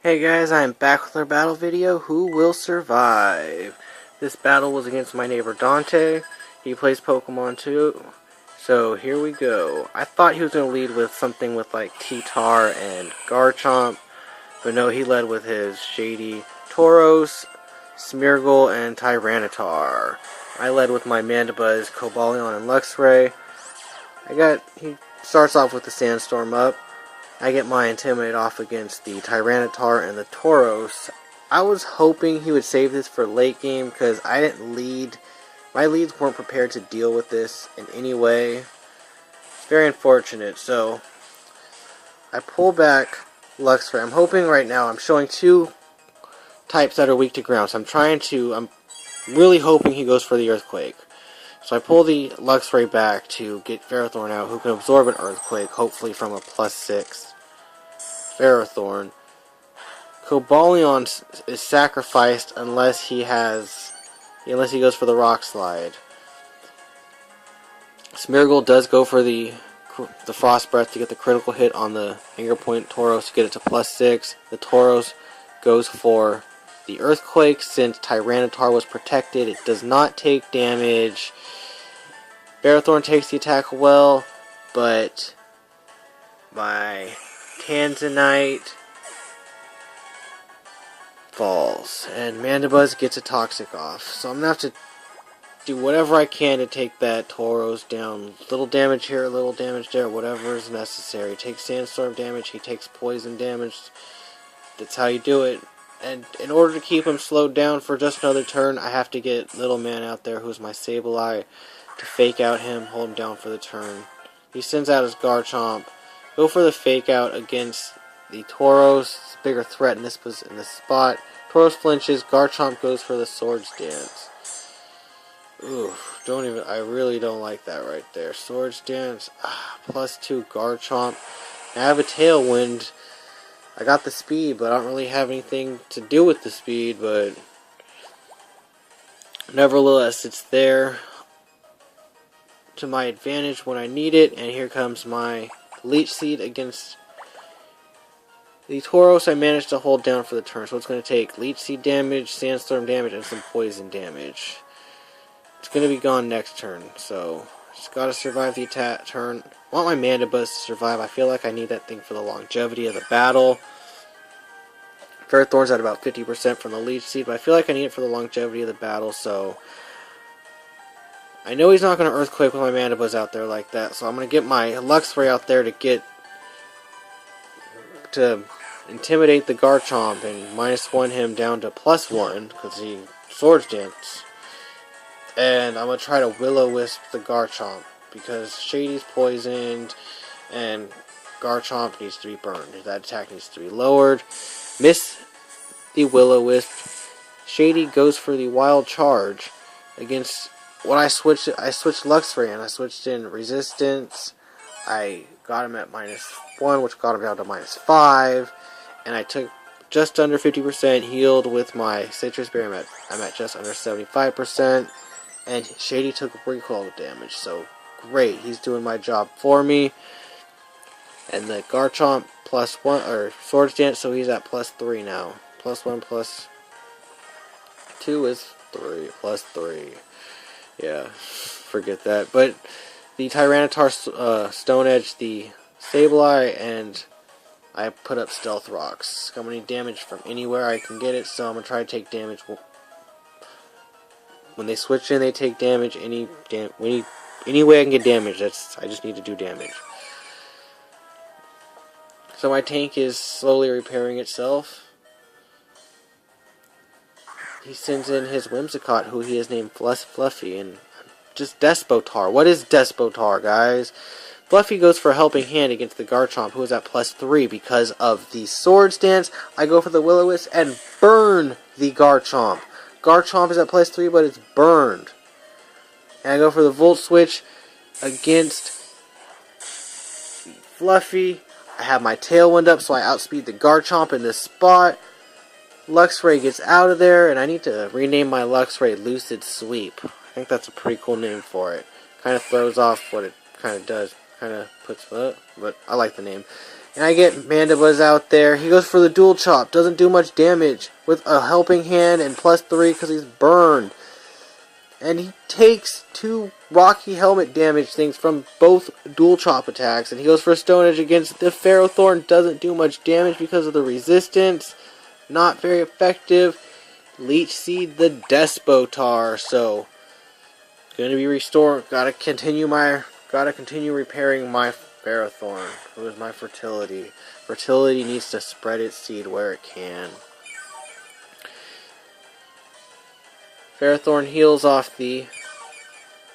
Hey guys, I am back with our battle video, Who Will Survive? This battle was against my neighbor Dante. He plays Pokemon too. So here we go. I thought he was going to lead with something with like T-Tar and Garchomp. But no, he led with his Shady, Tauros, Smeargle, and Tyranitar. I led with my Mandibuzz, Cobalion, and Luxray. He starts off with the Sandstorm up. I get my Intimidate off against the Tyranitar and the Tauros. I was hoping he would save this for late game because I didn't lead. My leads weren't prepared to deal with this in any way. It's very unfortunate. So I pull back Luxray. I'm hoping right now, I'm showing two types that are weak to ground. So I'm really hoping he goes for the Earthquake. So I pull the Luxray back to get Ferrothorn out, who can absorb an Earthquake, hopefully from a +6 Ferrothorn. Cobalion is sacrificed unless he goes for the Rock Slide. Smeargle does go for the Frost Breath to get the critical hit on the Finger Point Tauros to get it to +6. The Tauros goes for the Earthquake. Since Tyranitar was protected, it does not take damage. Ferrothorn takes the attack well, but my Tanzanite falls, and Mandibuzz gets a Toxic off. So I'm going to have to do whatever I can to take that Tauros down. Little damage here, little damage there, whatever is necessary. He takes Sandstorm damage, he takes Poison damage. That's how you do it. And in order to keep him slowed down for just another turn, I have to get Little Man out there, who's my Sableye, to fake out him, hold him down for the turn. He sends out his Garchomp. Go for the fake out against the Tauros. It's a bigger threat in this spot. Tauros flinches. Garchomp goes for the Swords Dance. Oof, I really don't like that right there. Swords Dance, +2 Garchomp. I have a Tailwind. I got the speed, but I don't really have anything to do with the speed, but nevertheless, it's there to my advantage when I need it, and here comes my Leech Seed against the Tauros. I managed to hold down for the turn, so it's going to take Leech Seed damage, Sandstorm damage, and some Poison damage. It's going to be gone next turn, so just got to survive the attack turn. I want my Mandibuzz to survive. I feel like I need that thing for the longevity of the battle. Ferrothorn's at about 50% from the Leech Seed, but I feel like I need it for the longevity of the battle, so I know he's not going to Earthquake with my Mandibuzz out there like that, so I'm going to get my Luxray out there to intimidate the Garchomp and -1 him down to +1 because he Swords Dance. And I'm going to try to Will-O-Wisp the Garchomp because Shady's poisoned and Garchomp needs to be burned. That attack needs to be lowered. Miss the Will-O-Wisp. Shady goes for the Wild Charge against what I switched Luxray and I switched in Resistance. I got him at -1, which got him down to -5, and I took just under 50% healed with my Citrus Berry. I'm at just under 75%, and Shady took recoil damage, so great, he's doing my job for me. And the Garchomp +1, or Swords Dance, so he's at +3 now. +1 +2 is 3, +3. Yeah, forget that. But the Tyranitar Stone Edge, the Sableye, and I put up Stealth Rocks. I'm going to need damage from anywhere I can get it, so I'm going to try to take damage. When they switch in, they take damage. Any way I can get damage, I just need to do damage. So my tank is slowly repairing itself. He sends in his Whimsicott, who he has named Fluffy, and just Despotar. What is Despotar, guys? Fluffy goes for a Helping Hand against the Garchomp, who is at +3 because of the Swords Dance. I go for the Will-O-Wisp and burn the Garchomp. Garchomp is at +3, but it's burned. And I go for the Volt Switch against Fluffy. I have my Tailwind up, so I outspeed the Garchomp in this spot. Luxray gets out of there, and I need to rename my Luxray Lucid Sweep. I think that's a pretty cool name for it. Kind of throws off what it kind of does. Kind of puts, but I like the name. And I get Mandibuzz out there. He goes for the dual chop. Doesn't do much damage. With a helping hand and +3 because he's burned. And he takes 2 Rocky Helmet damage things from both dual chop attacks. And he goes for a Stone Edge against the Ferrothorn. Doesn't do much damage because of the resistance. Not very effective. Leech Seed the Despotar. So, going to be restored. Gotta continue repairing my Ferrothorn. It was my fertility. Fertility needs to spread its seed where it can. Ferrothorn heals off the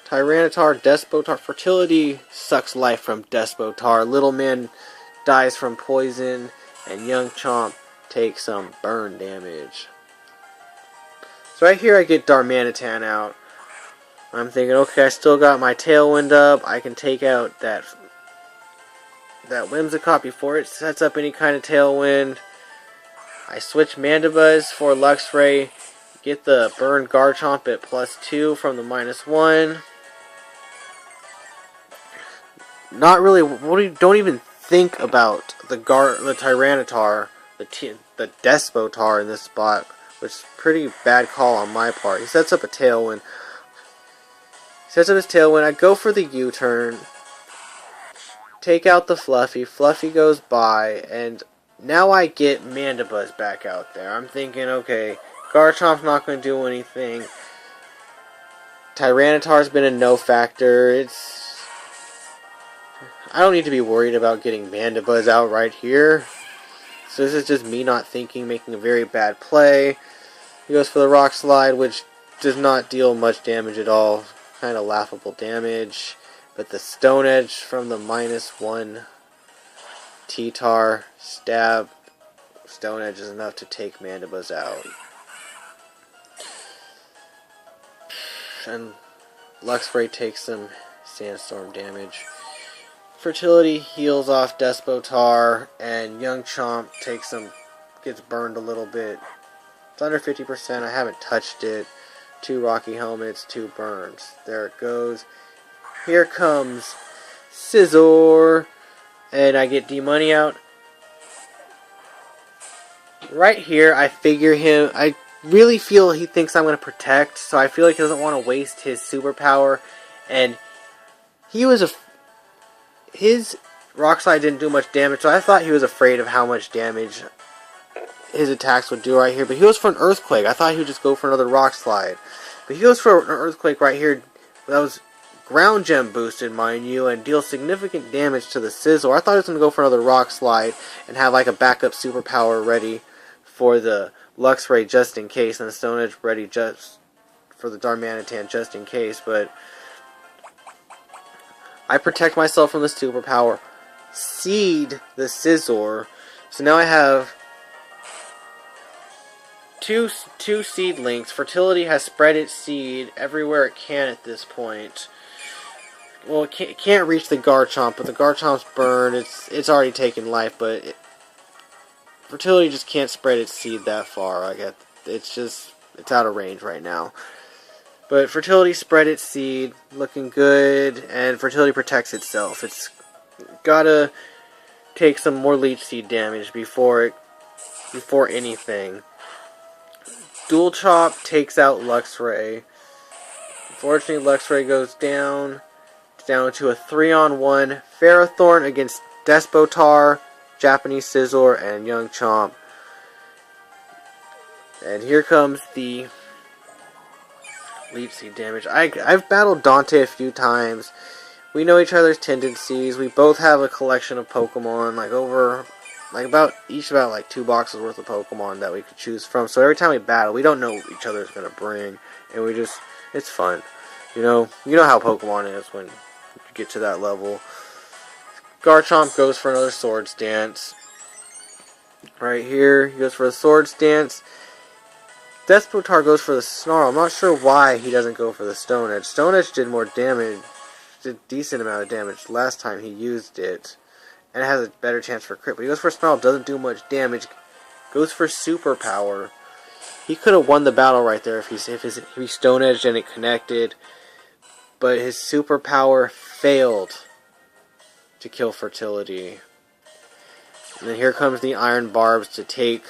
Tyranitar. Despotar. Fertility sucks life from Despotar. Little man dies from poison. And Young Chomp takes some burn damage. So right here I get Darmanitan out. I'm thinking, okay, I still got my Tailwind up. I can take out that Whimsicott before it sets up any kind of Tailwind. I switch Mandibuzz for Luxray. Get the Burn Garchomp at +2 from the -1. Not really. Don't even think about the Tyranitar, the Despotar in this spot, which is a pretty bad call on my part. He sets up a Tailwind. Sets up his Tailwind. I go for the U-turn. Take out the Fluffy. Fluffy goes by, and now I get Mandibuzz back out there. I'm thinking, okay, Garchomp's not going to do anything. Tyranitar's been a no factor. I don't need to be worried about getting Mandibuzz out right here. So this is just me not thinking, making a very bad play. He goes for the Rock Slide, which does not deal much damage at all. Kind of laughable damage. But the Stone Edge from the -1 T-Tar stab Stone Edge is enough to take Mandibuzz out. And Luxray takes some Sandstorm damage. Fertility heals off Despotar, and Young Chomp gets burned a little bit. It's under 50%. I haven't touched it. 2 Rocky Helmets, 2 burns. There it goes. Here comes Scizor, and I get D-Money out. Right here, I figure him. I really feel he thinks I'm going to protect, so I feel like he doesn't want to waste his superpower. And his Rock Slide didn't do much damage, so I thought he was afraid of how much damage his attacks would do right here. But he goes for an Earthquake. I thought he would just go for another Rock Slide. But he goes for an Earthquake right here. That was Ground Gem boosted, mind you, and deals significant damage to the Scizor. I thought he was going to go for another Rock Slide and have like a backup superpower ready for the Luxray just in case, and the Stone Edge ready just for the Darmanitan just in case. But I protect myself from the superpower. Seed the Scizor. So now I have two seedlings. Fertility has spread its seed everywhere it can at this point. Well, it can't reach the Garchomp, but the Garchomp's burned. It's already taken life, but Fertility just can't spread its seed that far. It's out of range right now. But Fertility spread its seed, looking good, and Fertility protects itself. It's gotta take some more Leech Seed damage before anything. Dual Chop takes out Luxray. Unfortunately, Luxray goes down. It's down to a 3-on-1 Ferrothorn against Despotar, Japanese Scizor, and Young Chomp. And here comes the Leech Seed damage. I've battled Dante a few times. We know each other's tendencies. We both have a collection of Pokemon, about 2 boxes worth of Pokemon that we could choose from. So every time we battle, we don't know what each other's gonna bring, and it's fun. You know how Pokemon is when you get to that level. Garchomp goes for another Swords Dance. Right here, he goes for the Swords Dance. Despotar goes for the Snarl. I'm not sure why he doesn't go for the Stone Edge. Stone Edge did more damage, did a decent amount of damage last time he used it, and it has a better chance for crit. But he goes for Snarl, doesn't do much damage, goes for Superpower. He could have won the battle right there if he Stone Edged and it connected, but his Superpower failed to kill Fertility. And then here comes the Iron Barbs to take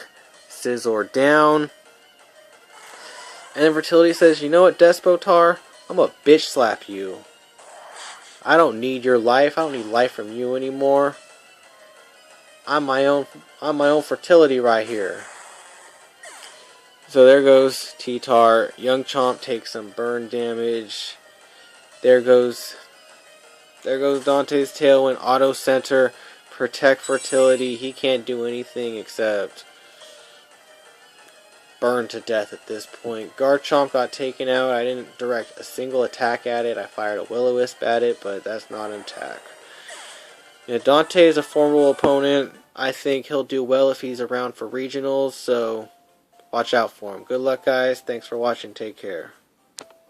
Scizor down. And then Fertility says, you know what, Despotar? I'm gonna bitch slap you. I don't need your life. I don't need life from you anymore. I'm my own fertility right here. So there goes T-Tar. Young Chomp takes some burn damage. There goes Dante's Tailwind, Auto Center, Protect Fertility. He can't do anything except burn to death at this point. Garchomp got taken out. I didn't direct a single attack at it. I fired a Will-O-Wisp at it, but that's not an attack. You know, Dante is a formidable opponent. I think he'll do well if he's around for regionals, so watch out for him. Good luck, guys. Thanks for watching. Take care.